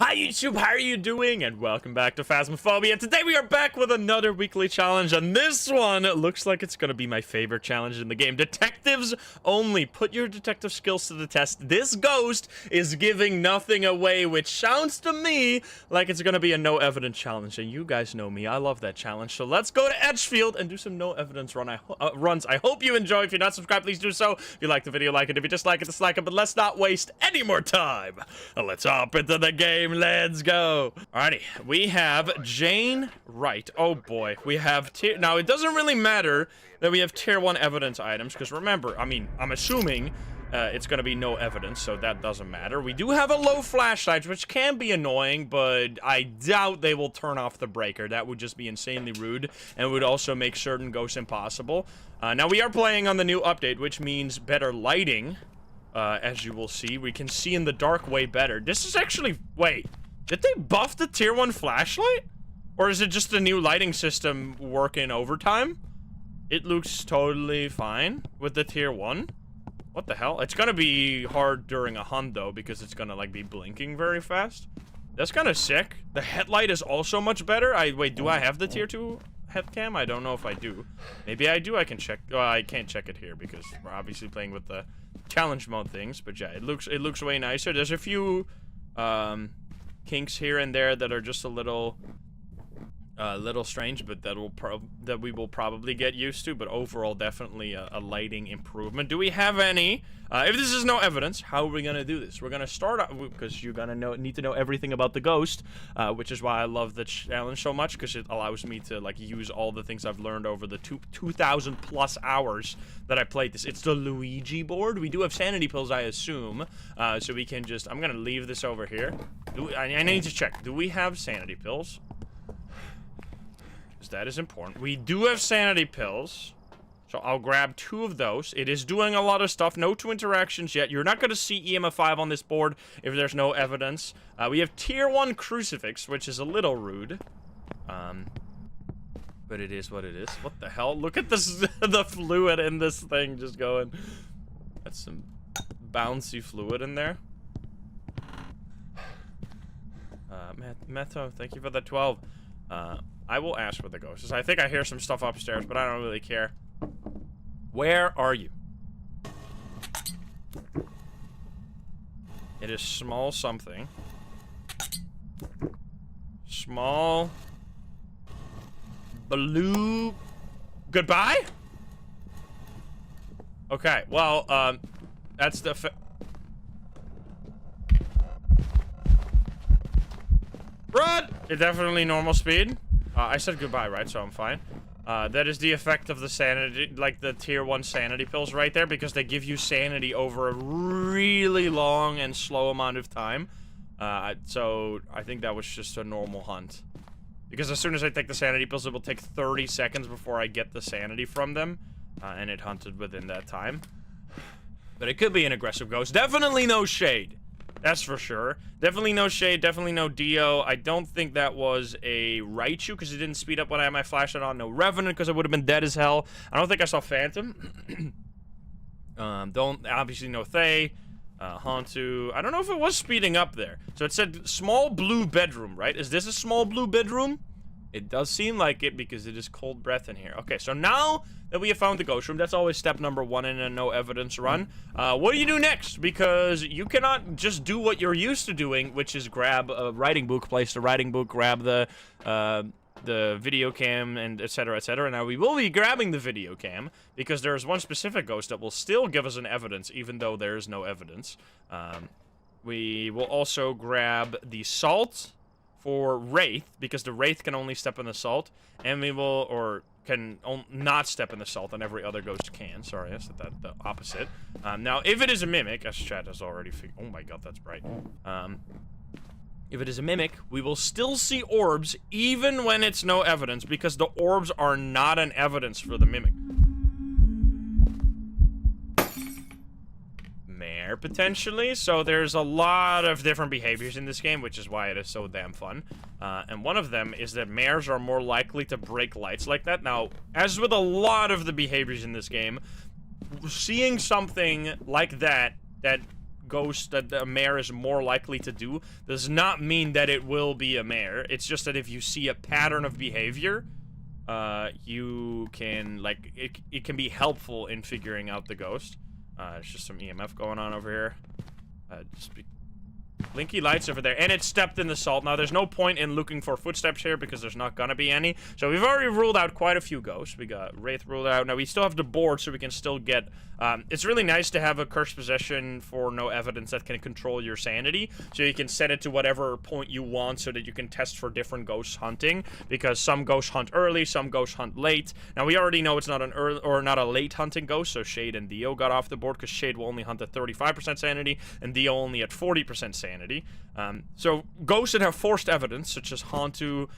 Hi YouTube, how are you doing? And welcome back to Phasmophobia. Today we are back with another weekly challenge, and this one looks like it's gonna be my favorite challenge in the game. Detectives only. Put your detective skills to the test. This ghost is giving nothing away, which sounds to me like it's gonna be a no evidence challenge, and you guys know me, I love that challenge. So let's go to Edgefield and do some no evidence runs. I hope you enjoy. If you're not subscribed, please do so. If you like the video, like it. If you dislike it, dislike it. But let's not waste any more time. Let's hop into the game. Let's go. Alrighty, we have Jane Wright. Oh boy, we have now it doesn't really matter that we have tier 1 evidence items, because remember, I mean, I'm assuming it's gonna be no evidence, so that doesn't matter. We do have a low flashlight, which can be annoying, but I doubt they will turn off the breaker. That would just be insanely rude, and would also make certain ghosts impossible. Now we are playing on the new update, which means better lighting. As you will see, we can see in the dark way better. This is actually... Wait, did they buff the tier 1 flashlight? Or is it just the new lighting system working overtime? It looks totally fine with the tier 1. What the hell? It's gonna be hard during a hunt, though, because it's gonna, like, be blinking very fast. That's kind of sick. The headlight is also much better. Wait, do I have the tier 2 head cam? I don't know if I do. Maybe I do. I can check. Well, I can't check it here because we're obviously playing with the challenge mode things, but yeah, it looks way nicer. There's a few kinks here and there that are just a little strange, but that we will probably get used to. But overall, definitely a lighting improvement. Do we have any? If this is no evidence, how are we gonna do this? We're gonna start out because you're gonna need to know everything about the ghost, which is why I love the challenge so much, because it allows me to like use all the things I've learned over the 2,000 plus hours that I played this. It's the Luigi board. We do have sanity pills, I assume, so we can just. I'm gonna leave this over here. I need to check. Do we have sanity pills? That is important. We do have sanity pills, so I'll grab 2 of those. It is doing a lot of stuff. No 2 interactions yet. You're not going to see EMF 5 on this board if there's no evidence. We have tier 1 crucifix, which is a little rude, but it is what it is. What the hell? Look at this, the fluid in this thing just going. That's some bouncy fluid in there. Meto, thank you for the 12. I will ask what the ghost is. I think I hear some stuff upstairs, but I don't really care. Where are you? It is small something. Small blue. Goodbye? Okay, well, that's the run! It's definitely normal speed. I said goodbye, right? So I'm fine. That is the effect of the sanity, like the tier 1 sanity pills right there, because they give you sanity over a really long and slow amount of time. So I think that was just a normal hunt. Because as soon as I take the sanity pills, it will take 30 seconds before I get the sanity from them. And it hunted within that time. But it could be an aggressive ghost. Definitely no shade. That's for sure. Definitely no shade, definitely no Dio. I don't think that was a Raichu, because it didn't speed up when I had my flashlight on. No Revenant, because I would have been dead as hell. I don't think I saw Phantom. Obviously no Thay. Hantu. I don't know if it was speeding up there. So it said small blue bedroom, right? Is this a small blue bedroom? It does seem like it, because it is cold breath in here. Okay, so now that we have found the ghost room, that's always step number 1 in a no evidence run. What do you do next? Because you cannot just do what you're used to doing, which is grab a writing book, place the writing book, grab the video cam, and etc, etc. Now we will be grabbing the video cam, because there is one specific ghost that will still give us an evidence, even though there is no evidence. We will also grab the salt for Wraith, because the Wraith can only step in the salt, and we will, or can not step in the salt, and every other ghost can. Sorry, I said that the opposite. Now, if it is a mimic, as chat has already figured, oh my god, that's bright. If it is a mimic, we will still see orbs, even when it's no evidence, because the orbs are not an evidence for the mimic. Mare, potentially. So there's a lot of different behaviors in this game, which is why it is so damn fun. And one of them is that mares are more likely to break lights like that. Now, as with a lot of the behaviors in this game, seeing something like that ghost that a mare is more likely to do does not mean that it will be a mare. It's just that if you see a pattern of behavior, you can, like, it can be helpful in figuring out the ghost. There's just some EMF going on over here. Blinky lights over there, and it stepped in the salt. Now, there's no point in looking for footsteps here because there's not gonna be any. So we've already ruled out quite a few ghosts. We got Wraith ruled out. Now, we still have the board, so we can still get... it's really nice to have a cursed possession for no evidence that can control your sanity. So you can set it to whatever point you want so that you can test for different ghosts hunting. Because some ghosts hunt early, some ghosts hunt late. Now, we already know it's not an early or not a late hunting ghost, so Shade and Dio got off the board because Shade will only hunt at 35% sanity and Dio only at 40% sanity. So ghosts that have forced evidence, such as Hantu,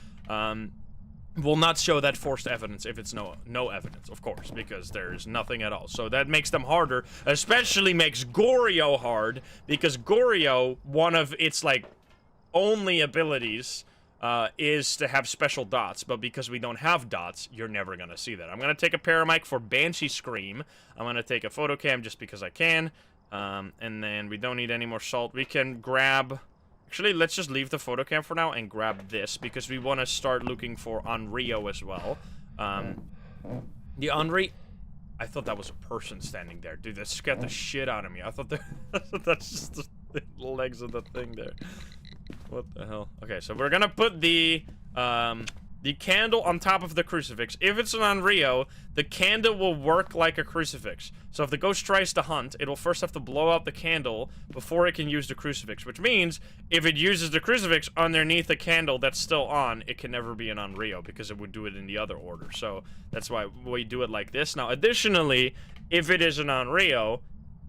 will not show that forced evidence if it's no evidence, of course, because there's nothing at all. So that makes them harder, especially makes Goryo hard, because Goryo, one of its, like, only abilities is to have special dots, but because we don't have dots, you're never gonna see that. I'm gonna take a paramic for Banshee Scream. I'm gonna take a photocam just because I can, and then we don't need any more salt. We can grab... Actually, let's just leave the photocam for now and grab this, because we want to start looking for Onryo as well. The Onry... I thought that was a person standing there. Dude, that scared the shit out of me. I thought that's just the legs of the thing there. What the hell? Okay, so we're gonna put the candle on top of the crucifix. If it's an Onryo, the candle will work like a crucifix. So if the ghost tries to hunt, it'll first have to blow out the candle before it can use the crucifix, which means if it uses the crucifix underneath the candle that's still on, it can never be an Onryo because it would do it in the other order. So that's why we do it like this. Now, additionally, if it is an Onryo,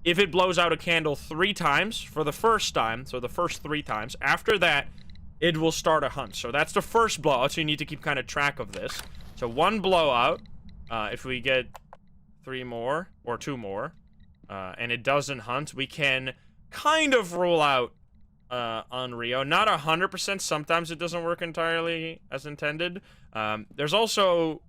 if it blows out a candle 3 times for the first time, so the first 3 times, after that, it will start a hunt. So that's the first blowout, so you need to keep kind of track of this. So 1 blowout, if we get 3 more, or 2 more, and it doesn't hunt, we can kind of rule out Onryo. Not 100%, sometimes it doesn't work entirely as intended. There's also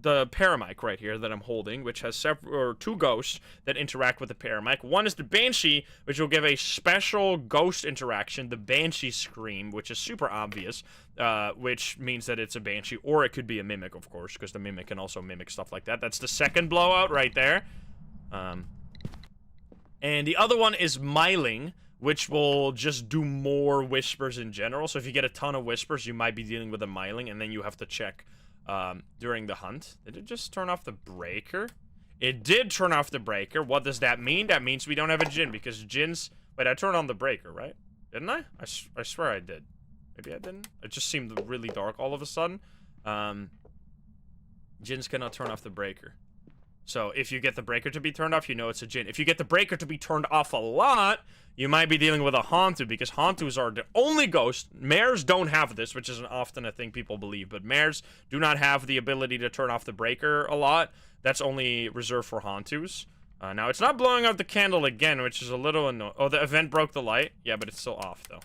the paramic right here that I'm holding, which has 2 ghosts that interact with the paramic. One is the Banshee, which will give a special ghost interaction, the Banshee Scream, which is super obvious, which means that it's a Banshee, or it could be a Mimic, of course, because the Mimic can also mimic stuff like that. That's the second blowout right there. And the other one is Myling, which will just do more whispers in general. So if you get a ton of whispers, you might be dealing with a Myling, and then you have to check during the hunt. Did it just turn off the breaker? It did turn off the breaker. What does that mean? That means we don't have a Jinn, because Jinns... Wait, I turned on the breaker, right? Didn't I? I swear I did. Maybe I didn't? It just seemed really dark all of a sudden. Jinns cannot turn off the breaker. So if you get the breaker to be turned off, you know it's a Jinn. If you get the breaker to be turned off a lot, you might be dealing with a Hantu, because Hantus are the only ghost. Mares don't have this, which isn't often a thing people believe, but mares do not have the ability to turn off the breaker a lot. That's only reserved for Hantus. Now, it's not blowing out the candle again, which is a little annoying. Oh, the event broke the light? Yeah, but it's still off, though.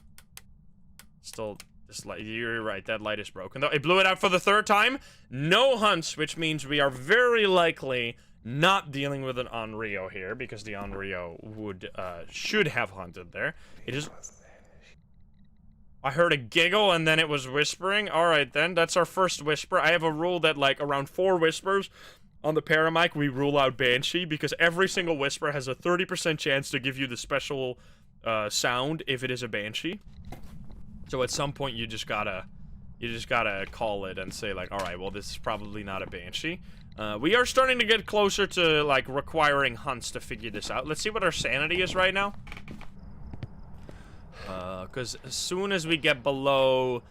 Still, this light, you're right, that light is broken, though. It blew it out for the 3rd time. No hunts, which means we are very likely not dealing with an Onryo here, because the Onryo should have hunted there. It is... I heard a giggle, and then it was whispering. Alright, then. That's our first whisper. I have a rule that, like, around 4 whispers on the paramic, we rule out Banshee, because every single whisper has a 30% chance to give you the special sound if it is a Banshee. So at some point, you just gotta call it and say, like, alright, well, this is probably not a Banshee. We are starting to get closer to, like, requiring hunts to figure this out. Let's see what our sanity is right now. Because as soon as we get below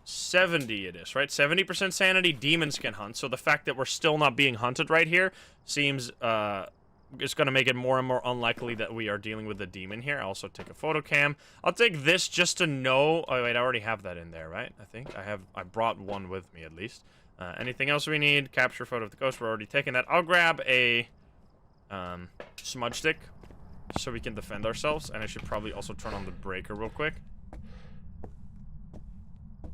70 it is, right? 70% sanity, demons can hunt. So the fact that we're still not being hunted right here seems, it's going to make it more and more unlikely that we are dealing with a demon here. I'll also take a photo cam. I'll take this just to know... Oh, wait, I already have that in there, right? I think I brought one with me, at least. Anything else we need? Capture photo of the ghost. We're already taking that. I'll grab a smudge stick so we can defend ourselves. And I should probably also turn on the breaker real quick,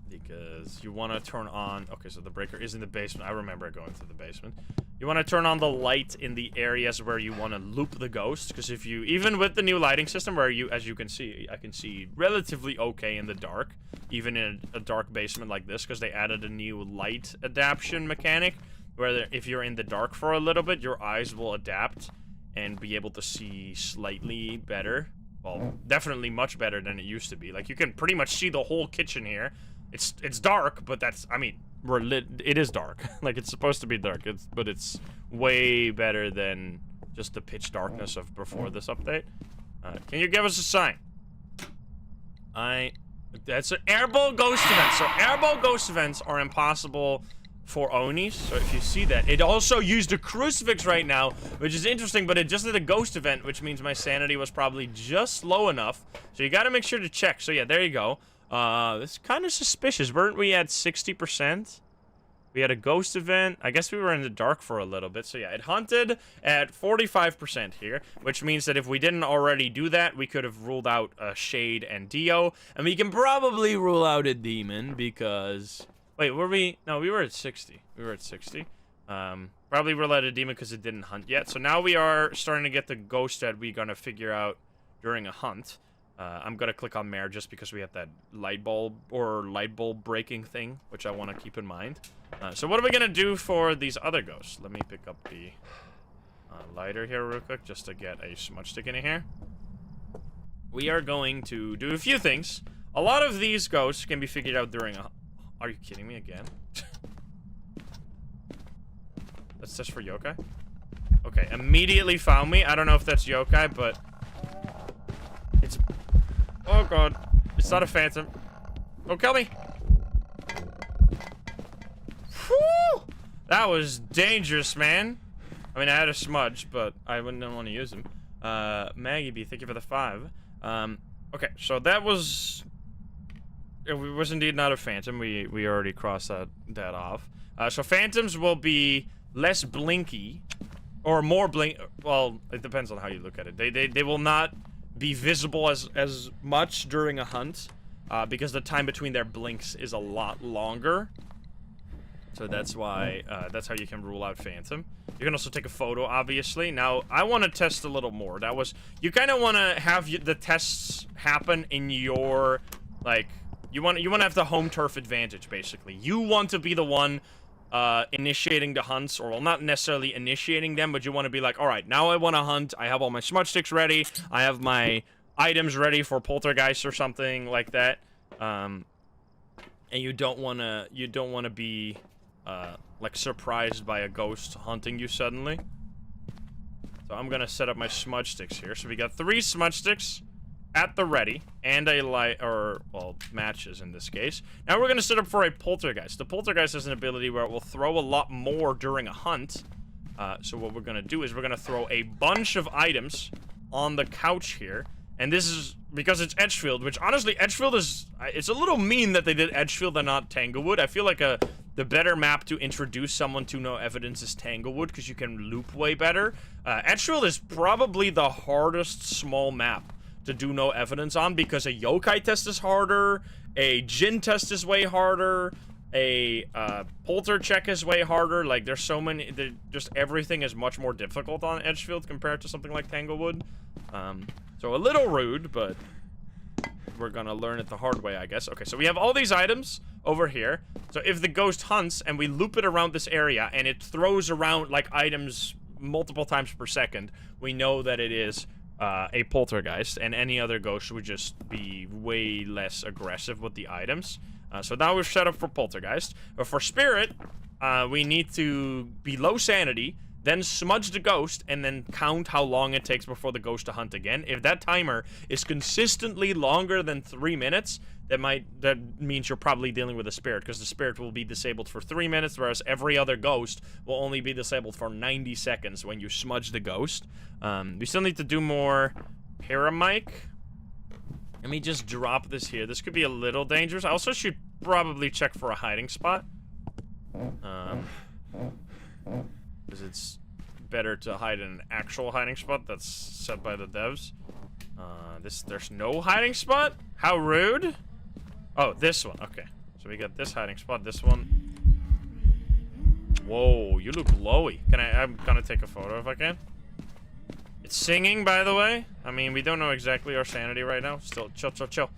because you want to turn on... Okay, so the breaker is in the basement. I remember going to the basement. You You want to turn on the light in the areas where you want to loop the ghost, because if you, even with the new lighting system where you, as you can see, I can see relatively okay in the dark, even in a dark basement like this, because they added a new light adaptation mechanic, where if you're in the dark for a little bit, your eyes will adapt and be able to see slightly better. Well, definitely much better than it used to be. Like, you can pretty much see the whole kitchen here. It's dark, but that's, I mean, it is dark. Like, it's supposed to be dark, but it's way better than just the pitch darkness of before this update. Can you give us a sign? That's an airball ghost event. So airball ghost events are impossible for Onis. So if you see that, it also used a crucifix right now, which is interesting, but it just did a ghost event, which means my sanity was probably just low enough. So you got to make sure to check. So yeah, there you go. It's kind of suspicious. Weren't we at 60%? We had a ghost event. I guess we were in the dark for a little bit. So yeah, it hunted at 45% here, which means that if we didn't already do that, we could have ruled out a Shade and Dio. And we can probably rule out a demon because... Wait, were we... No, we were at 60. We were at 60. Probably rule out a demon because it didn't hunt yet. So now we are starting to get the ghost that we're going to figure out during a hunt. I'm going to click on Mare just because we have that light bulb breaking thing, which I want to keep in mind. So what are we going to do for these other ghosts? Let me pick up the lighter here real quick just to get a smudge stick in here. We are going to do a few things. A lot of these ghosts can be figured out during a... Are you kidding me again? That's just for yokai? Okay, immediately found me. I don't know if that's yokai, but... It's... Oh god. It's not a phantom. Don't kill me! Whew! That was dangerous, man. I mean, I had a smudge, but I wouldn't want to use him. Maggie B, thank you for the 5. Okay, so that was... It was indeed not a phantom. We already crossed that off. So phantoms will be less blinky, or more blink. Well, it depends on how you look at it. They will not be visible as much during a hunt, because the time between their blinks is a lot longer. So that's why that's how you can rule out phantom. You can also take a photo, obviously. Now I want to test a little more. That was, you kind of want to have the tests happen in your, like. You want to have the home turf advantage, basically. You want to be the one initiating the hunts, or well, not necessarily initiating them, but you want to be like, all right, now I want to hunt. I have all my smudge sticks ready. I have my items ready for poltergeist or something like that. And you don't want to be like surprised by a ghost hunting you suddenly. So I'm gonna set up my smudge sticks here. So we got 3 smudge sticks at the ready, and a light, or, well, matches in this case. Now we're going to set up for a poltergeist. The poltergeist has an ability where it will throw a lot more during a hunt. So what we're going to do is we're going to throw a bunch of items on the couch here. And this is because it's Edgefield, which honestly, Edgefield is, it's a little mean that they did Edgefield and not Tanglewood. I feel like the better map to introduce someone to no evidence is Tanglewood, because you can loop way better. Edgefield is probably the hardest small map to do no evidence on, because a yokai test is harder, a Jin test is way harder, a polter check is way harder. Like, there's so many, just everything is much more difficult on Edgefield compared to something like Tanglewood. So a little rude, but we're gonna learn it the hard way, I guess. Okay, so we have all these items over here. So if the ghost hunts and we loop it around this area and it throws around like items multiple times per second, we know that it is a poltergeist, and any other ghost would just be way less aggressive with the items. So now we're set up for poltergeist. But for spirit, we need to be low sanity, then smudge the ghost, and then count how long it takes before the ghost to hunt again. If that timer is consistently longer than 3 minutes, that means you're probably dealing with a spirit, because the spirit will be disabled for 3 minutes, whereas every other ghost will only be disabled for 90 seconds when you smudge the ghost. We still need to do more paramic. Let me just drop this here. This could be a little dangerous. I also should probably check for a hiding spot. Because it's better to hide in an actual hiding spot that's set by the devs. There's no hiding spot? How rude. Oh, this one. Okay. So we got this hiding spot, this one. Whoa, you look glowy. I'm gonna take a photo if I can. It's singing, by the way. I mean, we don't know exactly our sanity right now. Still, chill.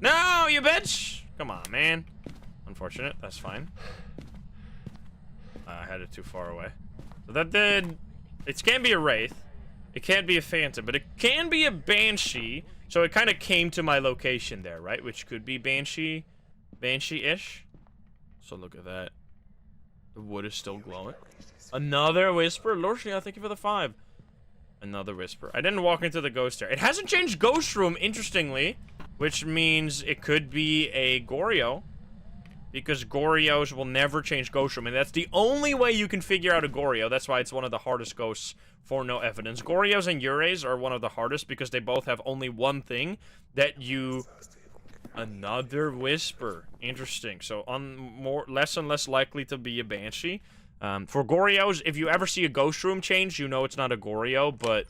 No, you bitch! Come on, man. Unfortunate, that's fine. I had it too far away. So that did... It can be a Wraith. It can't be a Phantom, but it can be a Banshee. So it kind of came to my location there, right? Which could be Banshee... Banshee-ish. So look at that. The wood is still glowing. Another Whisper. Lorshia, thank you for the 5. Another Whisper. I didn't walk into the ghost area. It hasn't changed Ghost Room, interestingly. Which means it could be a Goryo. Because Goryos will never change Ghost Room. And that's the only way you can figure out a Goryo. That's why it's one of the hardest ghosts for no evidence. Goryos and Yureis are one of the hardest because they both have only one thing that you... Another Whisper. Interesting. So less and less likely to be a Banshee. For Goryos, if you ever see a Ghost Room change, you know it's not a Goryo, but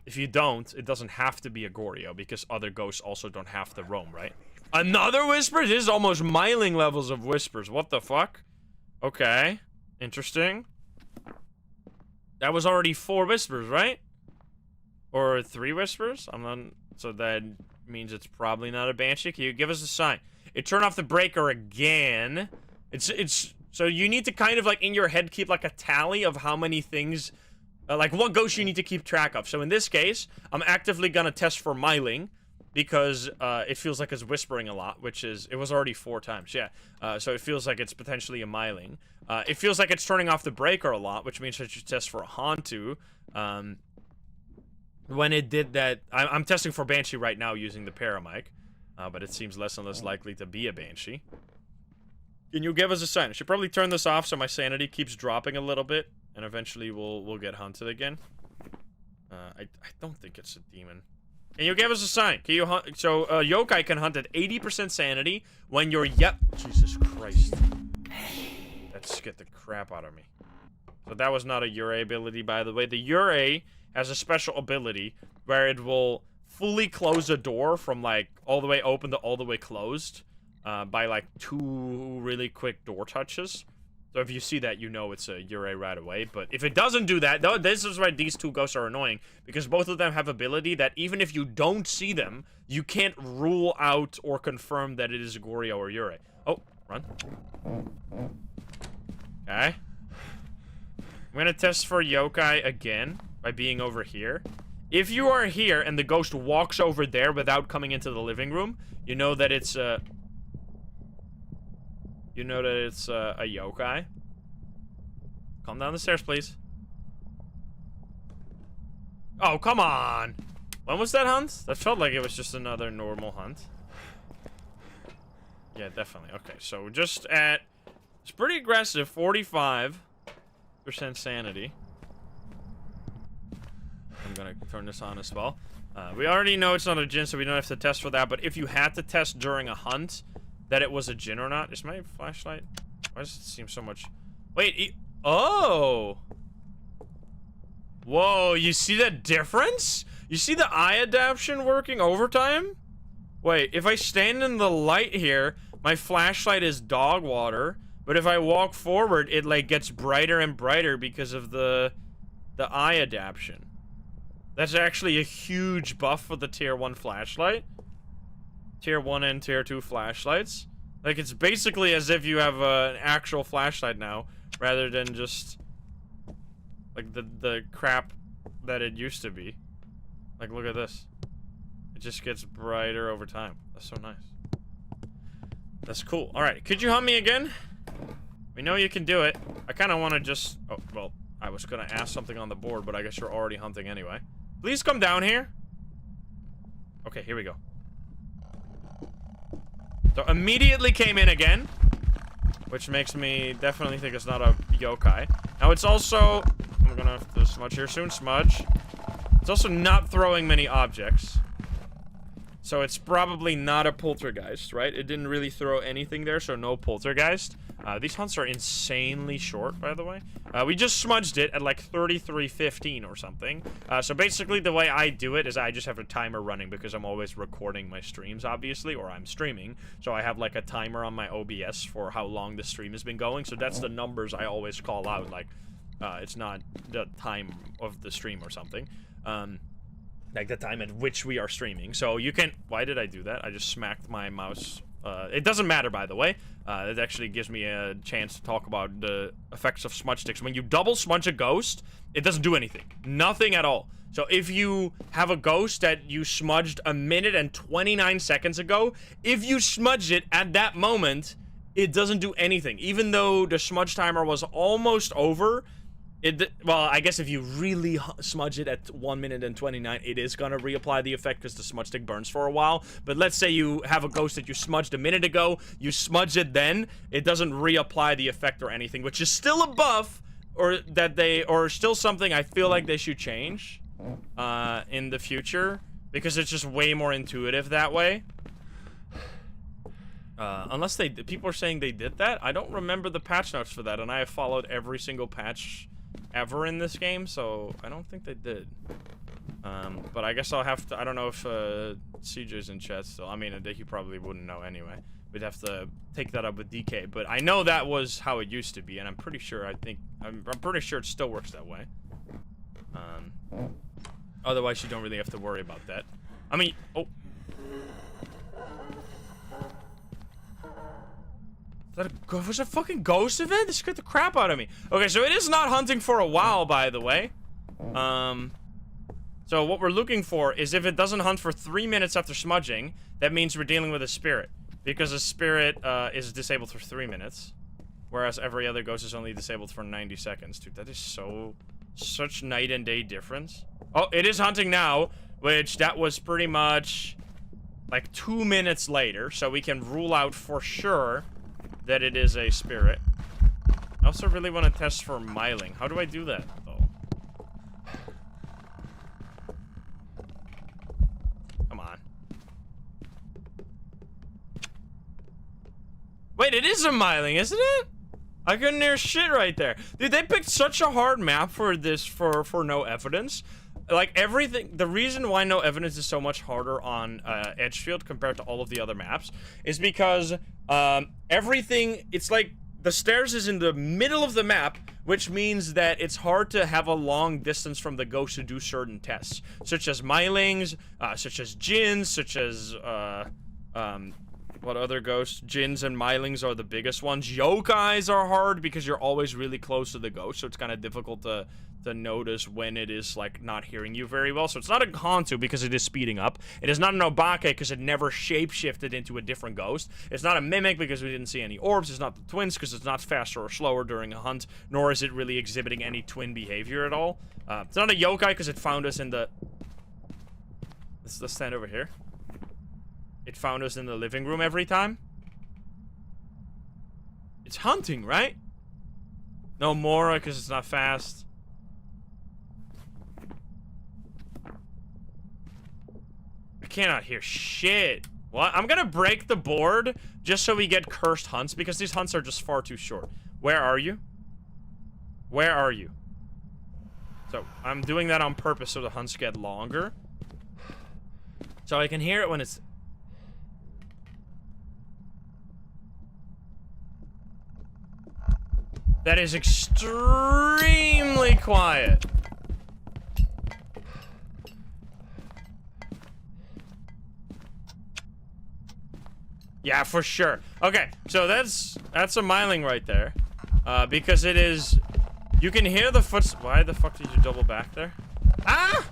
if you don't, it doesn't have to be a Goryo because other ghosts also don't have to roam, right? Another Whisper? This is almost miling levels of Whispers. What the fuck? Okay. Interesting. That was already 4 Whispers, right? Or 3 Whispers? So that means it's probably not a Banshee. Can you give us a sign? It turned off the breaker again. So you need to kind of, like, in your head, keep, like, a tally of how many things, like, what ghosts you need to keep track of. So in this case, I'm actively gonna test for miling, because, it feels like it's whispering a lot, which is, it was already 4 times, yeah. So it feels like it's potentially a miling. It feels like it's turning off the breaker a lot, which means I should test for a Hantu. When it did that, I'm testing for Banshee right now using the Paramic, but it seems less and less likely to be a Banshee. Can you give us a sign? I should probably turn this off so my sanity keeps dropping a little bit, and eventually we'll get hunted again. I don't think it's a demon. Can you give us a sign? Can you hunt? So yokai can hunt at 80% sanity when you're Jesus Christ. That scared the crap out of me. So that was not a Yurei ability, by the way. The Yurei has a special ability where it will fully close a door from, like, all the way open to all the way closed by, like, 2 really quick door touches. So if you see that, you know it's a Yurei right away. But if it doesn't do that, this is why these 2 ghosts are annoying. Because both of them have ability that even if you don't see them, you can't rule out or confirm that it is a Goryo or Yurei. Oh, run. Okay. I'm gonna test for yokai again by being over here. If you are here and the ghost walks over there without coming into the living room, you know that it's a yokai. Come down the stairs, please. Oh, come on. When was that hunt? That felt like it was just another normal hunt. Yeah, definitely. Okay, so just at... It's pretty aggressive. 45% sanity. I'm gonna turn this on as well. We already know it's not a Jinn, so we don't have to test for that. But if you had to test during a hunt that it was a Jinn or not... Is my flashlight... Why does it seem so much... Wait, oh! Whoa, you see that difference? You see the eye adaptation working overtime? Wait, if I stand in the light here, my flashlight is dog water. But if I walk forward, it, like, gets brighter and brighter because of the eye adaptation. That's actually a huge buff for the tier 1 flashlight. Tier 1 and tier 2 flashlights. Like, it's basically as if you have an actual flashlight now, rather than just, like, the crap that it used to be. Like, look at this. It just gets brighter over time. That's so nice. That's cool. Alright, could you hunt me again? We know you can do it. I kind of want to just... Oh, well, I was going to ask something on the board, but I guess you're already hunting anyway. Please come down here. Okay, here we go. So, immediately came in again. Which makes me definitely think it's not a yokai. Now, it's also... I'm going to have to smudge here soon. Smudge. It's also not throwing many objects. So it's probably not a poltergeist, right? It didn't really throw anything there, so no poltergeist. These hunts are insanely short, by the way. We just smudged it at like 33:15 or something. So basically the way I do it is I just have a timer running because I'm always recording my streams, obviously, or I'm streaming. So I have like a timer on my OBS for how long the stream has been going. So that's the numbers I always call out, like, it's not the time of the stream or something. Like the time at which we are streaming. So you can... Why did I do that? I just smacked my mouse. It doesn't matter, by the way. It actually gives me a chance to talk about the effects of smudge sticks. When you double smudge a ghost, it doesn't do anything. Nothing at all. So if you have a ghost that you smudged 1 minute and 29 seconds ago, if you smudge it at that moment, it doesn't do anything. Even though the smudge timer was almost over... Well, I guess if you really smudge it at 1 minute and 29, it is gonna reapply the effect because the smudge stick burns for a while. But let's say you have a ghost that you smudged a minute ago, you smudge it then, it doesn't reapply the effect or anything, which is still a buff, or still something I feel like they should change in the future, because it's just way more intuitive that way. Unless people are saying they did that. I don't remember the patch notes for that, and I have followed every single patch ever in this game, so I don't think they did. But I guess I'll have to... I don't know if CJ's in chat still. I mean, he probably wouldn't know anyway. We'd have to take that up with DK, but I know that was how it used to be, and I'm pretty sure... I'm pretty sure it still works that way. Otherwise, you don't really have to worry about that. I mean... Oh. Was a fucking ghost event? This scared the crap out of me. Okay, so it is not hunting for a while, by the way. So what we're looking for is if it doesn't hunt for 3 minutes after smudging, that means we're dealing with a spirit. Because a spirit is disabled for 3 minutes. Whereas every other ghost is only disabled for 90 seconds. Dude, that is such night and day difference. Oh, it is hunting now, which that was pretty much like 2 minutes later. So we can rule out for sure that it is a spirit. I also really want to test for myling. How do I do that, though? Come on. Wait, it is a myling, isn't it? I couldn't hear shit right there. Dude, they picked such a hard map for this, for no evidence. Like, everything... The reason why no evidence is so much harder on Edgefield compared to all of the other maps is because everything... It's like the stairs is in the middle of the map, which means that it's hard to have a long distance from the ghost to do certain tests, such as mylings, such as djinns, such as... what other ghosts? Djinns and mylings are the biggest ones. Yokais are hard because you're always really close to the ghost, so it's kind of difficult to notice when it is, like, not hearing you very well. So it's not a Hantu because it is speeding up. It is not an Obake because it never shapeshifted into a different ghost. It's not a Mimic because we didn't see any orbs. It's not the Twins because it's not faster or slower during a hunt, nor is it really exhibiting any twin behavior at all. It's not a Yokai because it found us in the... Let's stand over here. It found us in the living room every time. It's hunting, right? No Mora because it's not fast. I cannot hear shit. What? I'm gonna break the board just so we get cursed hunts because these hunts are just far too short. Where are you? Where are you? So I'm doing that on purpose so the hunts get longer. So I can hear it when it's... That is extremely quiet. Yeah, for sure. Okay, so that's a myling right there. Because it is... You can hear the footsteps... Why the fuck did you double back there? Ah!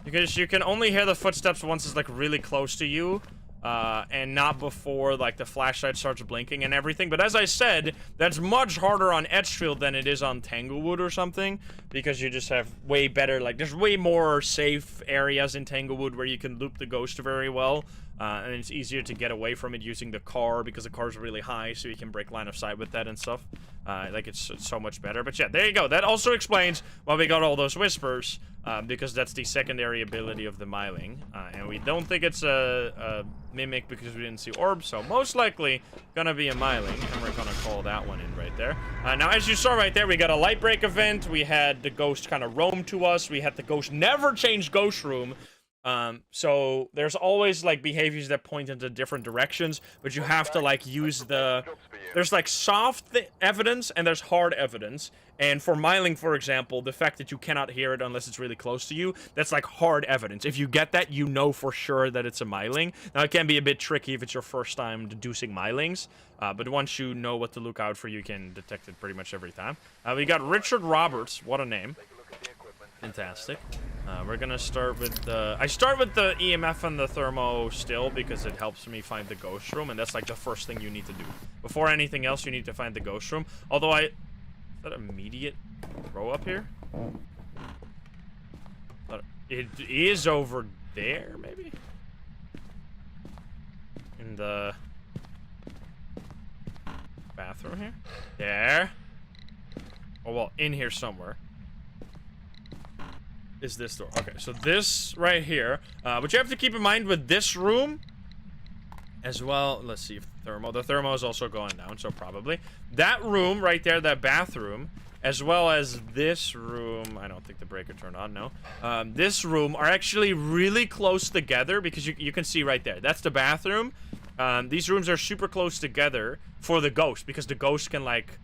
Because you can only hear the footsteps once it's, like, really close to you. And not before, like, the flashlight starts blinking and everything. But as I said, that's much harder on Edgefield than it is on Tanglewood or something. Because you just have way better, like, there's way more safe areas in Tanglewood where you can loop the ghost very well. And it's easier to get away from it using the car because the car's really high, so you can break line of sight with that and stuff. Like, it's so much better. But yeah, there you go. That also explains why we got all those whispers. because that's the secondary ability of the Myling. And we don't think it's a Mimic because we didn't see orbs, so most likely gonna be a Myling, and we're gonna call that one in right there. Now, as you saw right there, we got a light break event, we had the ghost kind of roam to us, we had the ghost never change ghost room. So there's always like behaviors that point into different directions, but you have to like use there's like soft evidence and there's hard evidence. And for Myling, for example, the fact that you cannot hear it unless it's really close to you, that's like hard evidence. If you get that, you know for sure that it's a Myling. Now, it can be a bit tricky if it's your first time deducing Mylings, but once you know what to look out for, you can detect it pretty much every time. We got Richard Roberts. What a name. Fantastic. We're gonna start with the... I start with the EMF and the thermo still because it helps me find the ghost room, and that's like the first thing you need to do. Before anything else, you need to find the ghost room. Although is that immediate throw up here? It is over there, maybe? In the bathroom here? There. Oh, well, in here somewhere. Is this door. Okay, so this right here. But you have to keep in mind with this room as well. Let's see if the thermo is also going down, so probably. That room right there, that bathroom, as well as this room. I don't think the breaker turned on, no. This room are actually really close together because you can see right there. That's the bathroom. These rooms are super close together for the ghost because the ghost can like...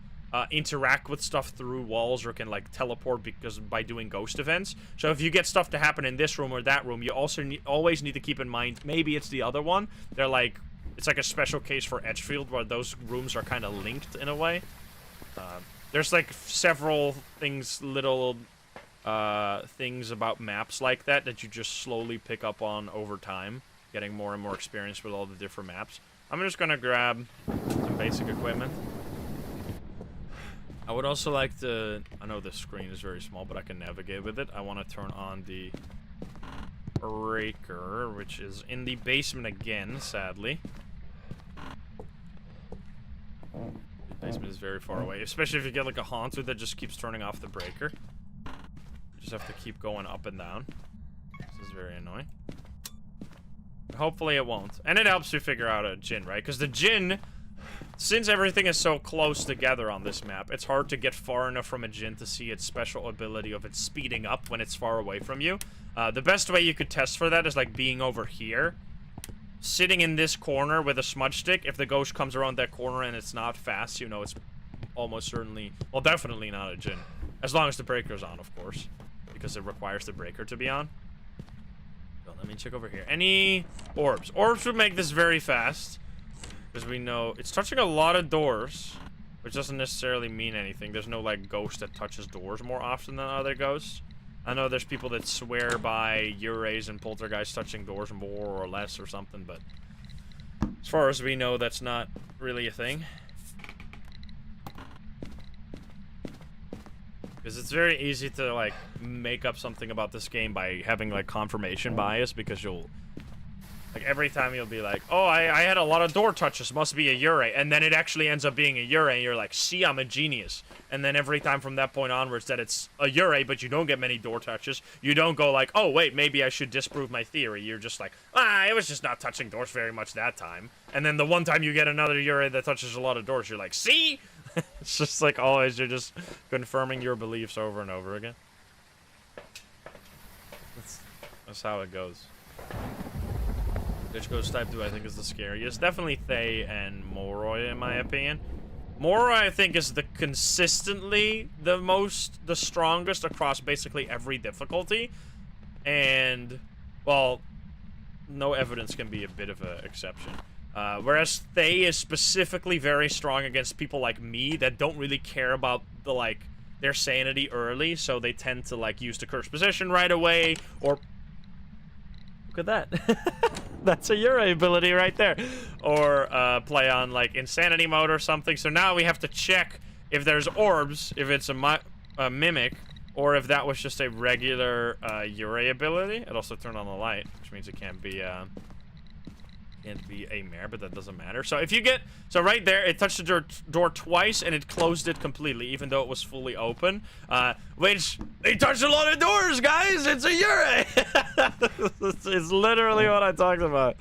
interact with stuff through walls or can like teleport because by doing ghost events. So if you get stuff to happen in this room or that room, you also always need to keep in mind maybe it's the other one. They're like, it's like a special case for Edgefield where those rooms are kind of linked in a way. There's like several things, little things about maps like that you just slowly pick up on over time, getting more and more experience with all the different maps. I'm just gonna grab some basic equipment. I would also like to... I know the screen is very small, but I can navigate with it. I want to turn on the breaker, which is in the basement again, sadly. The basement is very far away, especially if you get like a haunted that just keeps turning off the breaker. You just have to keep going up and down. This is very annoying. Hopefully it won't. And it helps you figure out a djinn, right? Because the djinn... Since everything is so close together on this map, it's hard to get far enough from a djinn to see its special ability of it speeding up when it's far away from you. The best way you could test for that is like being over here, sitting in this corner with a smudge stick. If the ghost comes around that corner and it's not fast, you know it's almost certainly, well, definitely not a djinn. As long as the breaker's on, of course, because it requires the breaker to be on. So let me check over here. Any orbs? Orbs would make this very fast. Because we know it's touching a lot of doors, which doesn't necessarily mean anything. There's no like ghost that touches doors more often than other ghosts. I know there's people that swear by Urays and poltergeists touching doors more or less or something, but as far as we know, that's not really a thing. Because it's very easy to like make up something about this game by having like confirmation bias, because you'll... Like, every time you'll be like, oh, I had a lot of door touches, must be a Uray. And then it actually ends up being a Uray, and you're like, see, I'm a genius. And then every time from that point onwards that it's a Uray, but you don't get many door touches, you don't go like, oh, wait, maybe I should disprove my theory. You're just like, it was just not touching doors very much that time. And then the one time you get another Uray that touches a lot of doors, you're like, see? It's just like, always, you're just confirming your beliefs over and over again. That's how it goes. Which ghost type do I think is the scariest? Definitely Thay and Moroi, in my opinion. Moroi, I think, is the consistently the strongest across basically every difficulty. And, well, no evidence can be a bit of an exception. Whereas Thay is specifically very strong against people like me that don't really care about the, like, their sanity early, so they tend to, like, use the cursed position right away, or... Look at that. That's a Uray ability right there. Or play on like insanity mode or something. So now we have to check if there's orbs, if it's a mimic, or if that was just a regular Uray ability. It also turned on the light, which means it can't be can't be a mare, but that doesn't matter. So if you get, so right there, it touched the door twice and it closed it completely, even though it was fully open. Which, they touched a lot of doors, guys. It's a Yurei. It's literally what I talked about.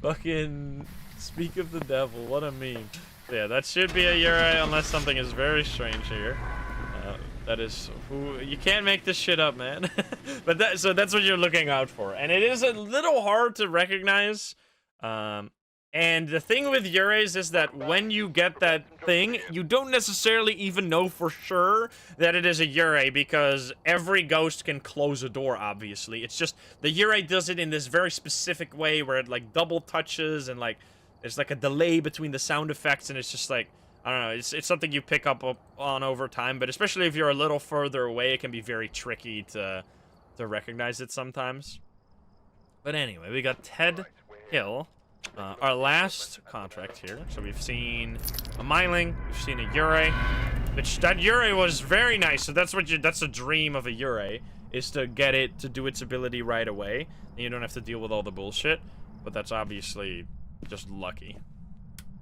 Fucking speak of the devil. What a meme. Yeah, that should be a Yurei unless something is very strange here. That is who you can't make this shit up, man. But so that's what you're looking out for, and it is a little hard to recognize. And the thing with Yureis is that when you get that thing, you don't necessarily even know for sure that it is a Yurei because every ghost can close a door. Obviously, it's just the Yurei does it in this very specific way where it like double touches and like there's like a delay between the sound effects, and it's just like. I don't know, it's something you pick up on over time, but especially if you're a little further away, it can be very tricky to recognize it sometimes. But anyway, we got Ted Hill, our last contract here. So we've seen a Myling, we've seen a Yurei, which that Yurei was very nice. So that's a dream of a Yurei, is to get it to do its ability right away, and you don't have to deal with all the bullshit. But that's obviously just lucky.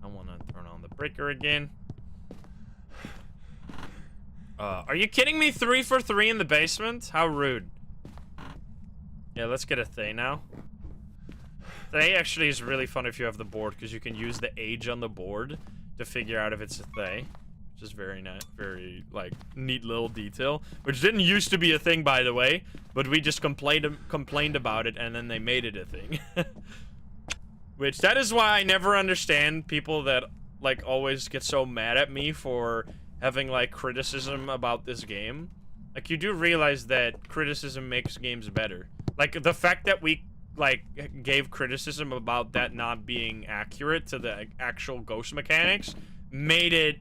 I want to turn on the breaker again. Are you kidding me? 3 for 3 in the basement? How rude. Yeah, let's get a Thay now. Thay actually is really fun if you have the board, because you can use the age on the board to figure out if it's a Thay. Which is very nice, very, like, neat little detail. Which didn't used to be a thing, by the way. But we just complained about it, and then they made it a thing. Which, that is why I never understand people that, like, always get so mad at me for having, like, criticism about this game. Like, you do realize that criticism makes games better. Like, the fact that we, like, gave criticism about that not being accurate to the actual ghost mechanics made it,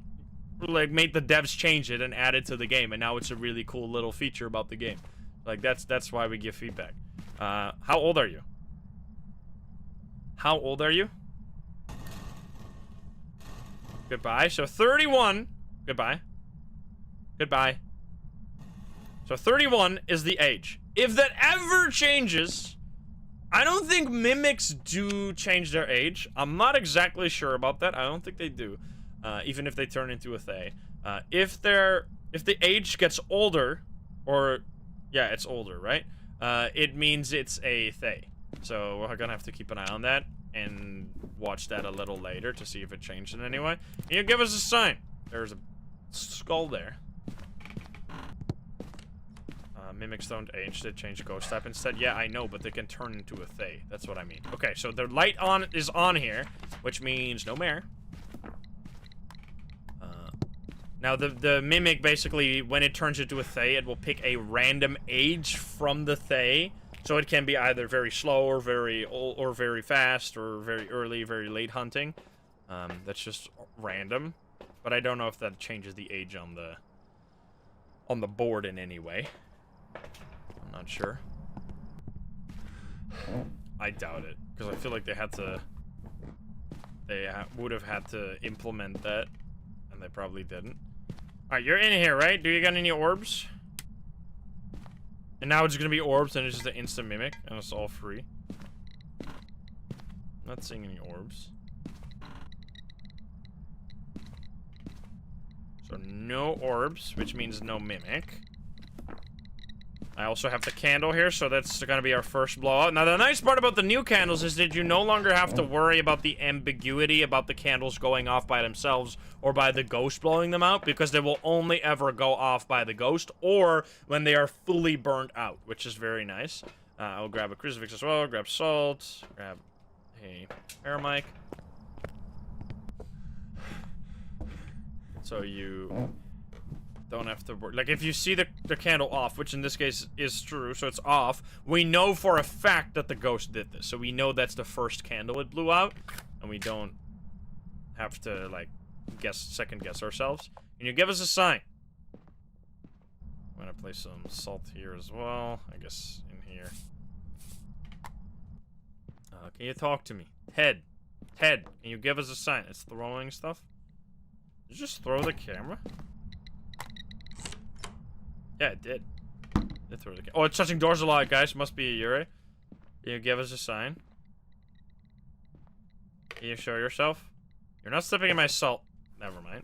like, made the devs change it and add it to the game, and now it's a really cool little feature about the game. Like, that's why we give feedback. How old are you? How old are you? Goodbye. So 31. Goodbye. Goodbye. So 31 is the age. If that ever changes, I don't think mimics do change their age. I'm not exactly sure about that. I don't think they do. Even if they turn into a Thay. If the age gets older, or yeah, it's older, right? It means it's a Thay. So we're gonna have to keep an eye on that and watch that a little later to see if it changed in any way. Can you give us a sign? There's a skull there. Mimics don't age, they change ghost type instead. Yeah, I know, but they can turn into a Thay. That's what I mean. Okay, so the light is on here, which means no mare. Now the mimic basically, when it turns into a Thay, it will pick a random age from the Thay. So it can be either very slow or very old or very fast or very early, very late hunting. That's just random. But I don't know if that changes the age on the board in any way. I'm not sure. I doubt it, because I feel like they would have had to implement that, and they probably didn't. Alright, you're in here, right? Do you got any orbs? And now it's gonna be orbs, and it's just an instant mimic, and it's all free. I'm not seeing any orbs. So no orbs, which means no mimic. I also have the candle here, so that's gonna be our first blowout. Now, the nice part about the new candles is that you no longer have to worry about the ambiguity about the candles going off by themselves or by the ghost blowing them out, because they will only ever go off by the ghost or when they are fully burnt out, which is very nice. I'll grab a crucifix as well, grab salt, grab a air mic. So you don't have to worry. Like, if you see the candle off, which in this case is true, so it's off, we know for a fact that the ghost did this. So we know that's the first candle it blew out, and we don't have to, like, second guess ourselves. Can you give us a sign? I'm gonna place some salt here as well. I guess in here. Can you talk to me? Ted. Ted, can you give us a sign? It's throwing stuff. Did you just throw the camera? Yeah, it did. It threw the camera. Oh, it's touching doors a lot, guys. Must be a Yurei. Can you give us a sign? Can you show yourself? You're not stepping in my salt. Never mind.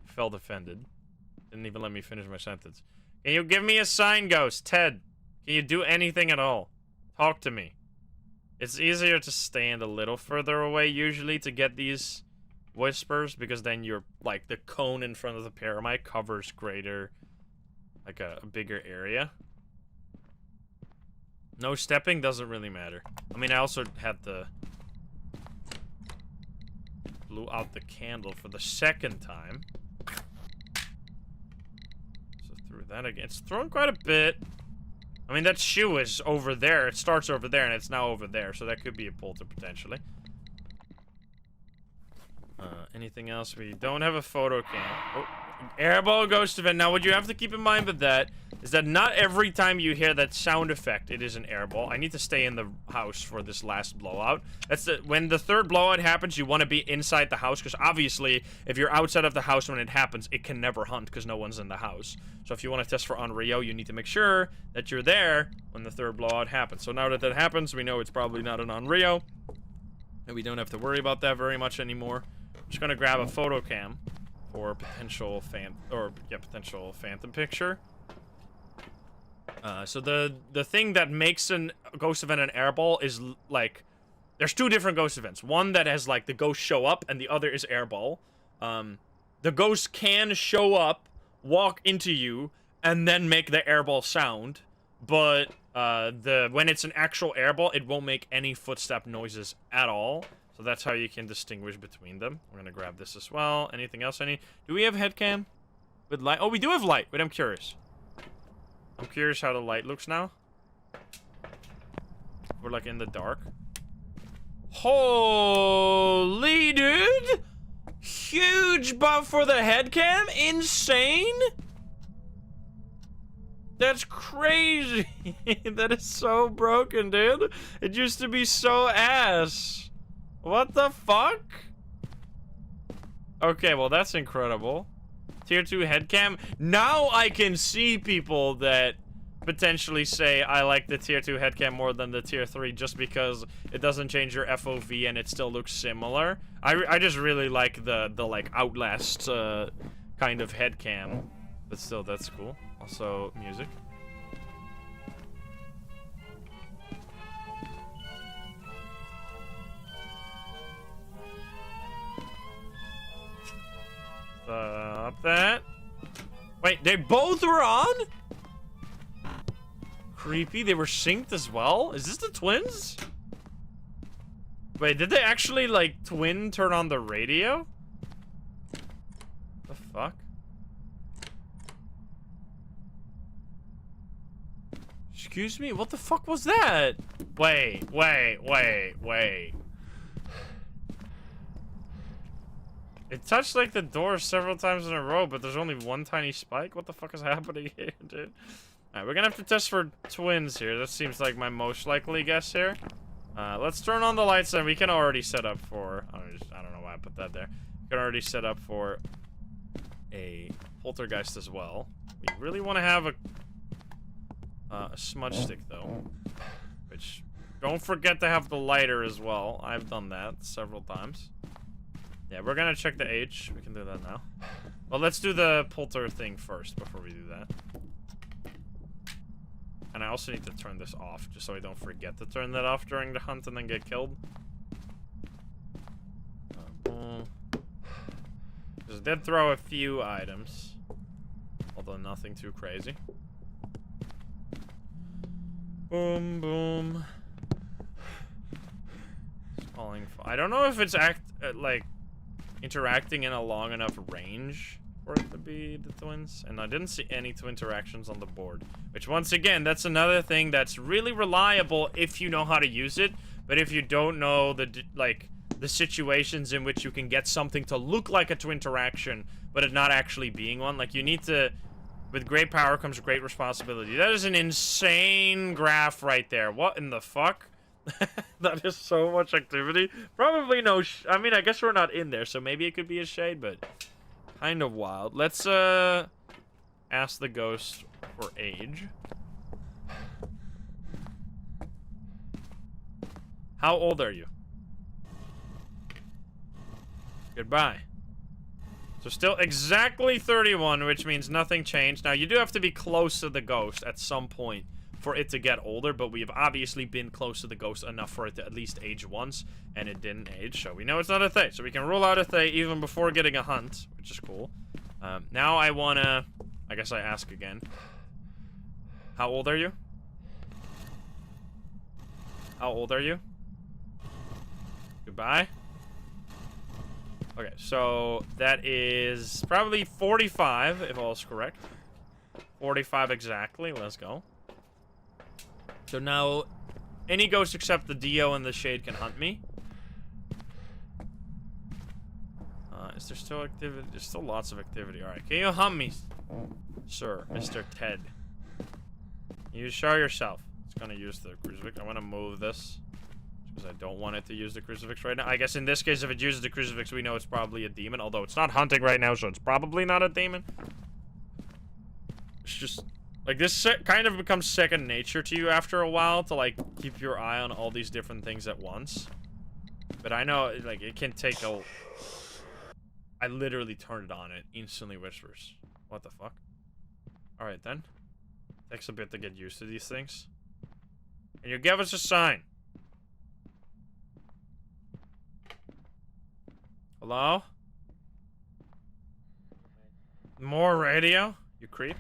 Felt offended. Didn't even let me finish my sentence. Can you give me a sign, ghost? Ted, can you do anything at all? Talk to me. It's easier to stand a little further away usually to get these whispers, because then you're like the cone in front of the pyramid covers greater, like a bigger area. No stepping doesn't really matter. I mean, I also had the blew out the candle for the second time. So threw that again. It's thrown quite a bit. I mean, that shoe is over there. It starts over there, and it's now over there, so that could be a polter, potentially. Anything else? We don't have a photo cam. Oh, airball ghost event. Now, what you have to keep in mind with that is that not every time you hear that sound effect, it is an airball. I need to stay in the house for this last blowout. That's when the third blowout happens, you want to be inside the house, because obviously, if you're outside of the house when it happens, it can never hunt, because no one's in the house. So if you want to test for Onryo, you need to make sure that you're there when the third blowout happens. So now that that happens, we know it's probably not an Onryo, and we don't have to worry about that very much anymore. I'm just gonna grab a photo cam for potential potential phantom picture. So the thing that makes a ghost event an airball is like, there's two different ghost events. One that has like the ghost show up, and the other is airball. The ghost can show up, walk into you, and then make the airball sound, but when it's an actual airball, it won't make any footstep noises at all. So that's how you can distinguish between them. We're gonna grab this as well. Anything else I need? Do we have headcam with light? Oh, we do have light. Wait, I'm curious. I'm curious how the light looks now. We're like in the dark. Holy dude! Huge buff for the headcam? Insane! That's crazy. That is so broken, dude. It used to be so ass. What the fuck? Okay, well, that's incredible. Tier 2 headcam. Now I can see people that potentially say I like the Tier 2 headcam more than the Tier 3 just because it doesn't change your FOV and it still looks similar. I just really like the like Outlast kind of headcam. But still, that's cool. Also, music. Stop that. Wait, they both were on? Creepy, they were synced as well? Is this the twins? Wait, did they actually, like, twin turn on the radio? The fuck? Excuse me? What the fuck was that? Wait. It touched, like, the door several times in a row, but there's only one tiny spike? What the fuck is happening here, dude? Alright, we're gonna have to test for twins here. That seems like my most likely guess here. Let's turn on the lights, and we can already set up for... I don't know why I put that there. We can already set up for a poltergeist as well. We really want to have a smudge stick, though. Which, don't forget to have the lighter as well. I've done that several times. Yeah, we're gonna check the age. We can do that now. Well, let's do the polter thing first before we do that. And I also need to turn this off, just so I don't forget to turn that off during the hunt and then get killed. Just did throw a few items. Although nothing too crazy. Boom, boom. Calling. I don't know if it's like interacting in a long enough range for it to be the twins, and I didn't see any twin interactions on the board, which once again, that's another thing that's really reliable if you know how to use it, but if you don't know the situations in which you can get something to look like a twin interaction but it not actually being one, like, you need to, with great power comes great responsibility. That is an insane graph right there. What in the fuck? That is so much activity. Probably no I mean, I guess we're not in there, so maybe it could be a shade, but kind of wild. Let's ask the ghost for age. How old are you? Goodbye. So still exactly 31, which means nothing changed. Now, you do have to be close to the ghost at some point for it to get older, but we have obviously been close to the ghost enough for it to at least age once, and it didn't age, so we know it's not a Thay. So we can rule out a Thay even before getting a hunt, which is cool. Now I wanna... I guess I ask again. How old are you? How old are you? Goodbye. Okay, so that is probably 45, if all is correct. 45 exactly, let's go. So now, any ghost except the Dio and the Shade can hunt me. Is there still activity? There's still lots of activity. Alright, can you hunt me, sir, Mr. Ted? You show yourself. It's gonna use the crucifix. I want to move this because I don't want it to use the crucifix right now. I guess in this case, if it uses the crucifix, we know it's probably a demon. Although it's not hunting right now, so it's probably not a demon. It's just... like, this kind of becomes second nature to you after a while to, like, keep your eye on all these different things at once. But I know, like, it can take a... I literally turned it on. It instantly whispers. What the fuck? Alright, then. Takes a bit to get used to these things. And you give us a sign. Hello? More radio? You creep.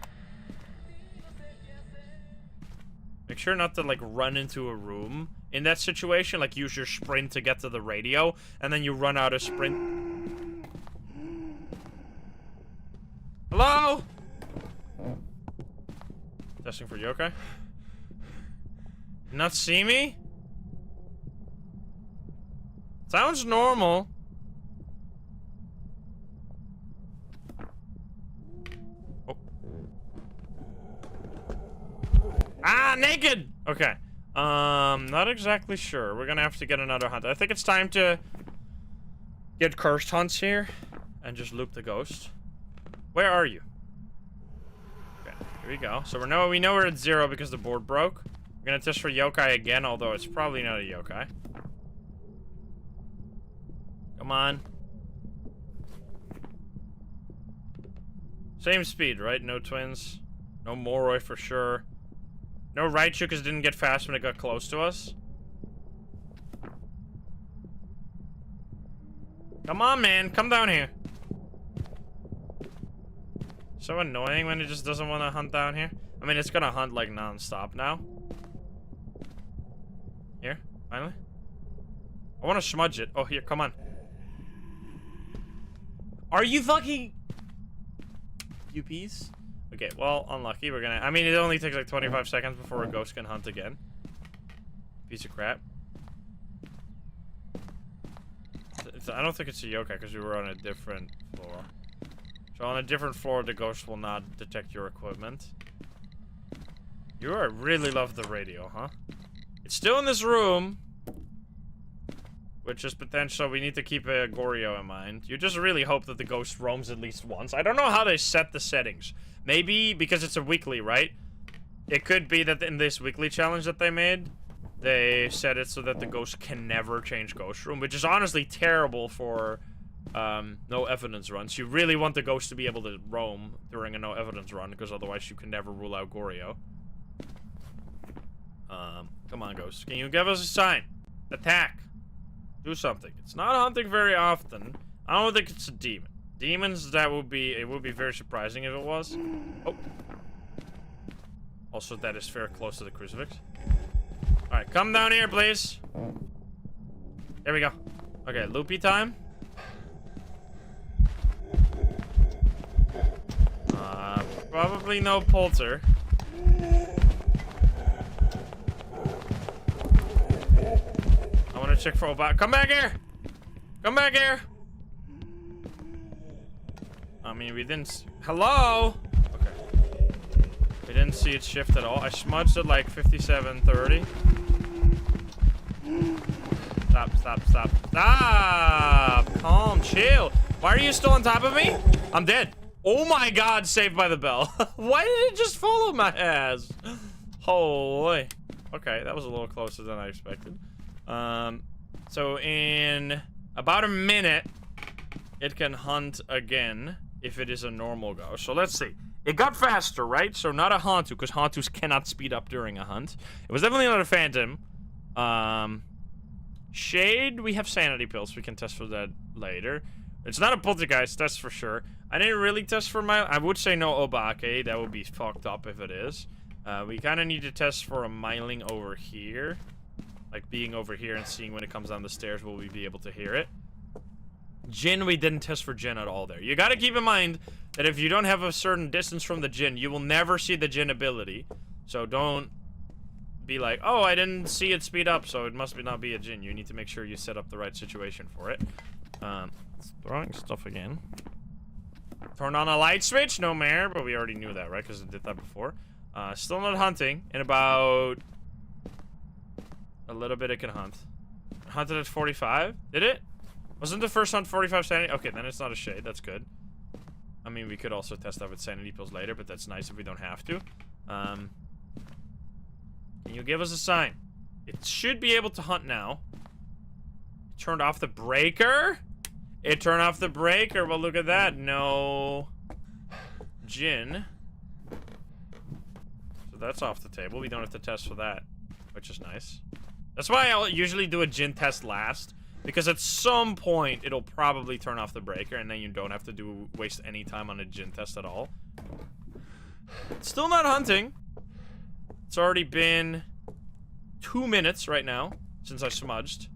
Make sure not to, like, run into a room in that situation. Like, use your sprint to get to the radio, and then you run out of sprint. Hello? Testing for yokai. Not see me? Sounds normal. Oh. Ah, naked! Okay. Not exactly sure. We're gonna have to get another hunt. I think it's time to get cursed hunts here and just loop the ghost. Where are you? Okay, here we go. So we know we're at 0 because the board broke. We're gonna test for yokai again, although it's probably not a yokai. Come on. Same speed, right? No twins. No Moroi for sure. No Raichu because it didn't get fast when it got close to us. Come on, man. Come down here. So annoying when it just doesn't want to hunt down here. I mean, it's gonna hunt like non-stop now. Here, finally. I want to smudge it. Oh, here, come on. Are you fucking... UPs? Okay, well, unlucky. We're gonna... I mean, it only takes like 25 seconds before a ghost can hunt again. Piece of crap. I don't think it's a yokai because we were on a different floor. So on a different floor, the ghost will not detect your equipment. You really love the radio, huh? It's still in this room. Which is potential. We need to keep a Goryo in mind. You just really hope that the ghost roams at least once. I don't know how they set the settings. Maybe because it's a weekly, right? It could be that in this weekly challenge that they made, they set it so that the ghost can never change ghost room, which is honestly terrible for no evidence runs. You really want the ghost to be able to roam during a no evidence run, because otherwise you can never rule out Goryo. Come on, ghost. Can you give us a sign? Attack. Do something. It's not hunting very often. I don't think it's a demon. Demons, it would be very surprising if it was. Oh. Also, that is very close to the crucifix. Alright, come down here, please. There we go. Okay, loopy time. Probably no Polter. I want to check for Obama. Come back here! Come back here! I mean, we didn't... Hello? Okay. We didn't see it shift at all. I smudged it like 57:30. Stop, stop, stop. Stop! Calm, chill. Why are you still on top of me? I'm dead. Oh my god, saved by the bell. Why did it just follow my ass? Holy. Okay, that was a little closer than I expected. So in about a minute, it can hunt again if it is a normal ghost. So let's see. It got faster, right? So not a Hantu, because Hantus cannot speed up during a hunt. It was definitely not a Phantom. Shade, we have sanity pills. We can test for that later. It's not a Poltergeist, that's for sure. I didn't really test for my... I would say no Obake. That would be fucked up if it is. We kind of need to test for a Myling over here. Like being over here and seeing when it comes down the stairs, will we be able to hear it? Jinn, we didn't test for Jinn at all there. You gotta keep in mind that if you don't have a certain distance from the Jinn, you will never see the Jinn ability. So don't be like, oh, I didn't see it speed up, so it must not be a Jinn. You need to make sure you set up the right situation for it. Throwing stuff again. Turn on a light switch, no mare, but we already knew that, right? Because it did that before. Still not hunting. In about a little bit, it can hunt. Hunted at 45. Did it? Wasn't the first hunt 45 sanity? Okay, then it's not a shade. That's good. I mean, we could also test that with sanity pills later, but that's nice if we don't have to. Can you give us a sign? It should be able to hunt now. It turned off the breaker? It turned off the breaker. Well, look at that. No Jinn. So that's off the table. We don't have to test for that, which is nice. That's why I'll usually do a Jinn test last. Because at some point, it'll probably turn off the breaker, and then you don't have to waste any time on a Jinn test at all. Still not hunting. It's already been 2 minutes right now since I smudged.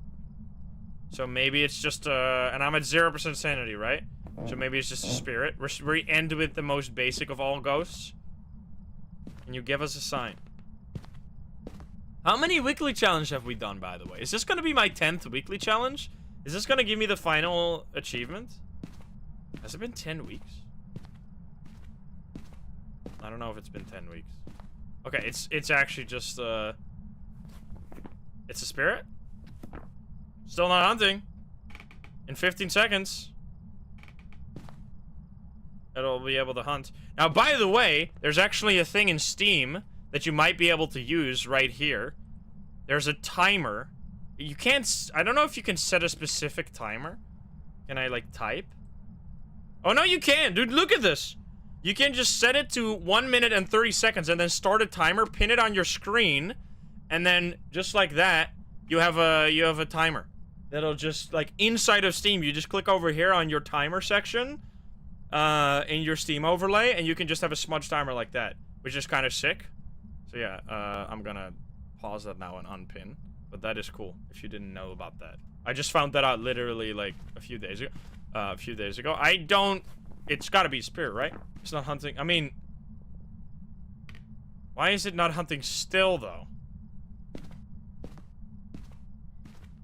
So maybe it's just, and I'm at 0% sanity, right? So maybe it's just a spirit. We end with the most basic of all ghosts. Can you give us a sign? How many weekly challenge have we done, by the way? Is this going to be my 10th weekly challenge? Is this going to give me the final achievement? Has it been 10 weeks? I don't know if it's been 10 weeks. Okay, it's actually just, it's a spirit? Still not hunting. In 15 seconds. It'll be able to hunt. Now, by the way, there's actually a thing in Steam that you might be able to use right here. There's a timer. You can't... I don't know if you can set a specific timer. Can I, like, type? Oh, no, you can. Dude, look at this. You can just set it to 1 minute and 30 seconds and then start a timer, pin it on your screen, and then, just like that, you have a timer. That'll just, like, inside of Steam, you just click over here on your timer section, in your Steam overlay, and you can just have a smudge timer like that, which is kind of sick. So yeah, I'm gonna pause that now and unpin. But that is cool, if you didn't know about that. I just found that out literally, like, a few days ago. I don't... It's gotta be spirit, right? It's not hunting. I mean... Why is it not hunting still, though?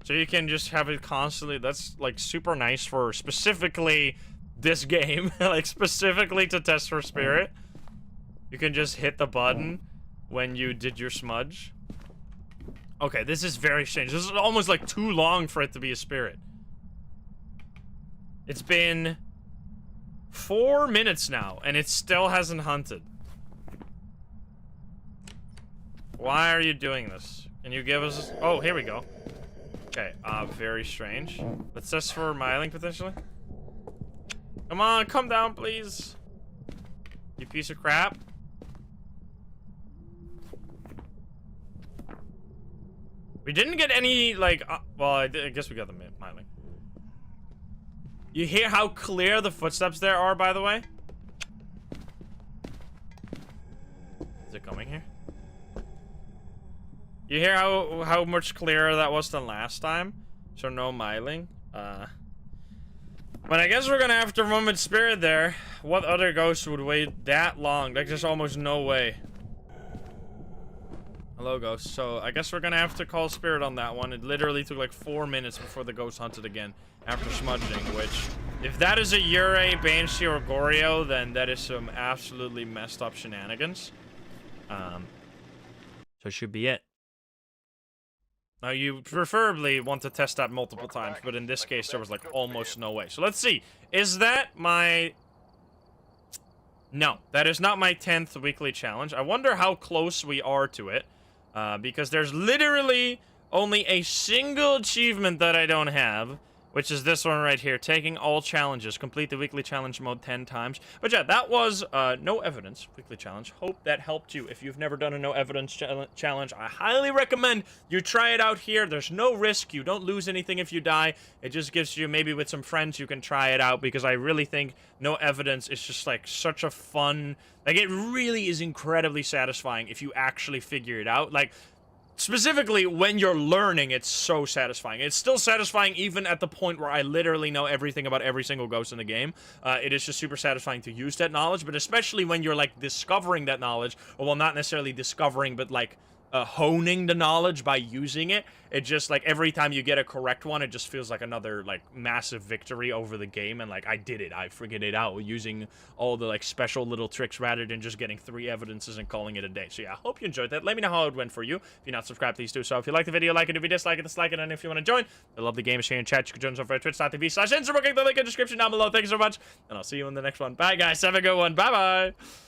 So you can just have it constantly... That's, like, super nice for specifically this game. Like, specifically to test for spirit. You can just hit the button when you did your smudge. Okay, this is very strange. This is almost like too long for it to be a spirit. It's been 4 minutes now, and it still hasn't hunted. Why are you doing this? Can you give us... Oh, here we go. Okay, very strange. Let's test for Myling, potentially. Come on, come down, please. You piece of crap. We didn't get any, like, well, I guess we got the Myling. You hear how clear the footsteps there are, by the way? Is it coming here? You hear how much clearer that was than last time? So no Myling. But I guess we're gonna have to run with spirit there. What other ghost would wait that long? Like, there's almost no way. Hello, ghost. So, I guess we're gonna have to call spirit on that one. It literally took like 4 minutes before the ghost hunted again after smudging, which, if that is a Yurei, Banshee, or Goryo, then that is some absolutely messed up shenanigans. So it should be it. Now, you preferably want to test that multiple times, but in this case, there was like almost no way. So let's see. Is that my... No, that is not my 10th weekly challenge. I wonder how close we are to it. Because there's literally only a single achievement that I don't have, which is this one right here, taking all challenges. Complete the weekly challenge mode 10 times. But yeah, that was no evidence weekly challenge. Hope that helped you. If you've never done a no evidence challenge, I highly recommend you try it out here. There's no risk. You don't lose anything if you die. It just gives you, maybe with some friends, you can try it out, because I really think no evidence is just like such a fun, like it really is incredibly satisfying if you actually figure it out. Like, specifically, when you're learning, it's so satisfying. It's still satisfying even at the point where I literally know everything about every single ghost in the game. It is just super satisfying to use that knowledge, but especially when you're, like, discovering that knowledge, or, well, not necessarily discovering, but, like, honing the knowledge by using it. It just, like, every time you get a correct one, it just feels like another, like, massive victory over the game, and, like, I did it. I figured it out using all the, like, special little tricks rather than just getting 3 evidences and calling it a day. So, yeah, I hope you enjoyed that. Let me know how it went for you. If you're not subscribed, please do so. If you like the video, like it. If you dislike it, dislike it. And if you want to join, I love the gamers here in chat. You can join us over at twitch.tv/insym. Click the link in the description down below. Thank you so much, and I'll see you in the next one. Bye, guys. Have a good one. Bye-bye.